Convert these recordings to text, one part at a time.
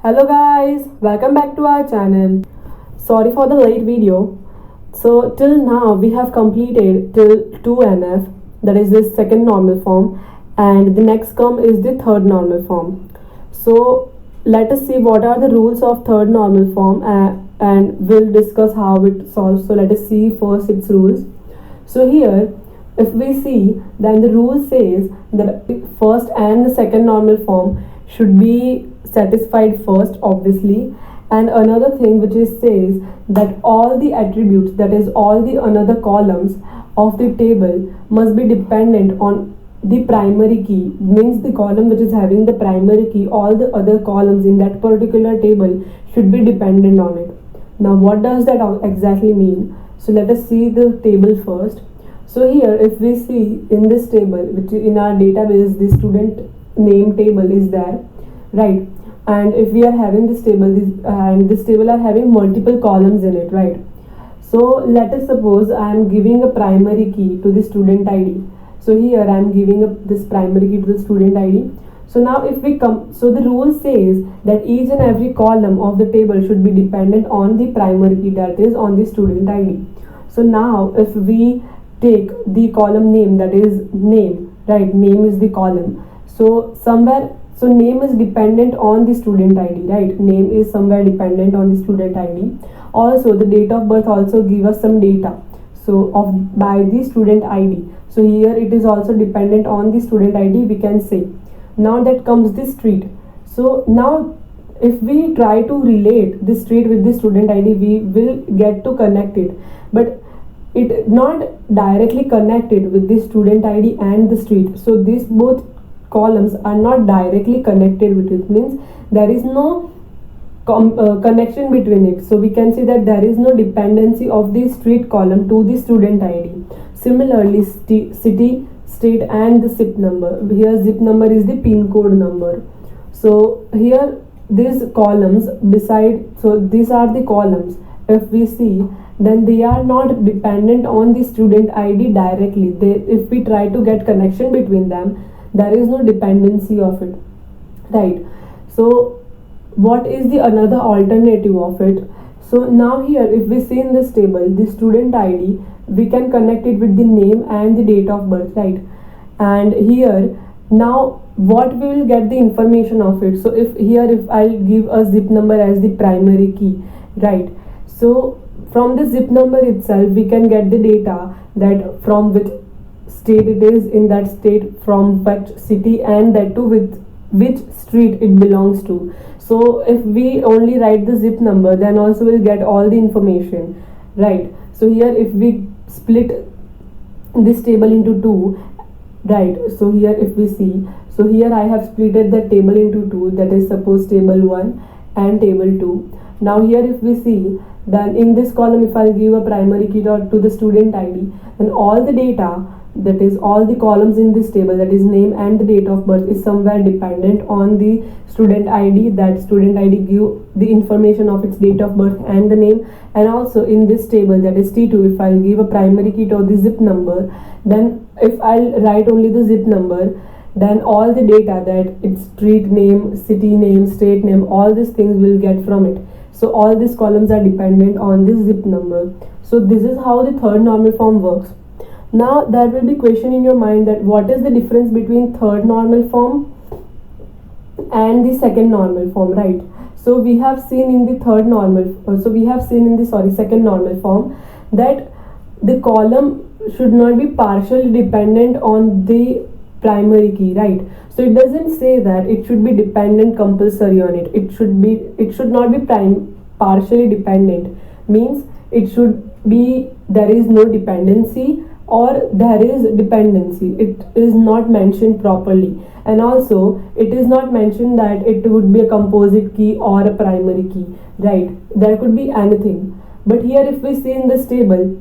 Hello guys, welcome back to our channel. Sorry for the late video. So till now we have completed till 2NF, that is the second normal form, and the next come is the third normal form. So let us see what are the rules of third normal form, and we'll discuss how it solves. So let us see first its rules. So here if we see, then the rule says that first and the second normal form should be satisfied first, obviously. And another thing which is says that all the attributes, that is all the another columns of the table, must be dependent on the primary key. Means the column which is having the primary key, all the other columns in that particular table should be dependent on it. Now what does that exactly mean? So let us see the table first. So here if we see in this table, which in our database the student name table is there, right? And if we are having this table, this table are having multiple columns in it, right? So let us suppose I am giving a primary key to the student ID. So here I am giving this primary key to the student ID. So now if we come, so the rule says that each and every column of the table should be dependent on the primary key, that is on the student ID. So now if we take the column name, that is name, right? Name is the column. So somewhere, so name is dependent on the student ID, right? Name is somewhere dependent on the student ID. Also the date of birth also give us some data, so of by the student ID. So here it is also dependent on the student ID, we can say. Now that comes the street. So now if we try to relate the street with the student ID, we will get to connect it, but it not directly connected with the student ID and the street. So these both columns are not directly connected with it, means there is no connection between it. So we can say that there is no dependency of the street column to the student ID. Similarly, city, state and the zip number. Here zip number is the pin code number. So here these columns beside, so these are the columns. If we see, then they are not dependent on the student ID directly. If we try to get connection between them, there is no dependency of it, right? So what is the another alternative of it? So now here if we see in this table the student ID, we can connect it with the name and the date of birth, right? And here now what we will get the information of it. So if here if I'll give a zip number as the primary key, right? So from the zip number itself we can get the data that from which state it is, in that state from which city, and that too with which street it belongs to. So if we only write the zip number, then also we'll get all the information, right? So here if we split this table into two, right? So here if we see, so here I have splitted the table into two, that is suppose table 1 and table 2. Now here if we see, then in this column if I'll give a primary key to the student ID, then all the data, that is all the columns in this table, that is name and the date of birth, is somewhere dependent on the student ID. That student ID give the information of its date of birth and the name. And also in this table, that is T2, if I'll give a primary key to the zip number, then if I'll write only the zip number, then all the data, that its street name, city name, state name, all these things will get from it. So all these columns are dependent on this zip number. So this is how the third normal form works. Now there will be question in your mind that what is the difference between third normal form and the second normal form, right? So we have seen in the second normal form that the column should not be partially dependent on the primary key, right? So it doesn't say that it should be dependent compulsory on it. It should not be partially dependent, means it should be there is no dependency or there is dependency. It is not mentioned properly, and also it is not mentioned that it would be a composite key or a primary key, right? There could be anything. But here if we see in this table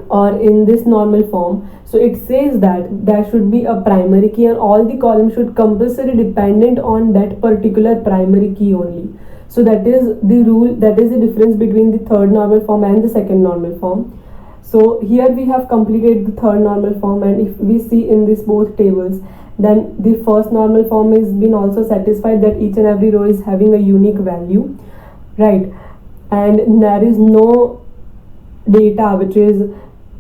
or in this normal form, so it says that there should be a primary key and all the columns should compulsory dependent on that particular primary key only. So that is the rule, that is the difference between the third normal form and the second normal form. So here we have completed the third normal form, and if we see in this both tables, then the first normal form is been also satisfied, that each and every row is having a unique value, right? And there is no data which is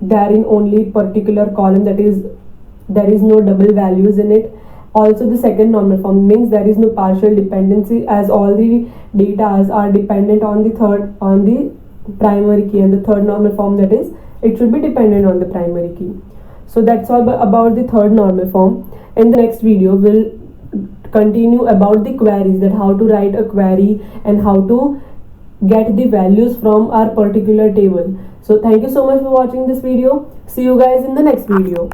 there in only particular column, that is there is no double values in it. Also the second normal form means there is no partial dependency, as all the data are dependent on the primary key, and the third normal form, that is it should be dependent on the primary key. So that's all about the third normal form. In the next video we'll continue about the queries, that how to write a query and how to get the values from our particular table. So thank you so much for watching this video. See you guys in the next video.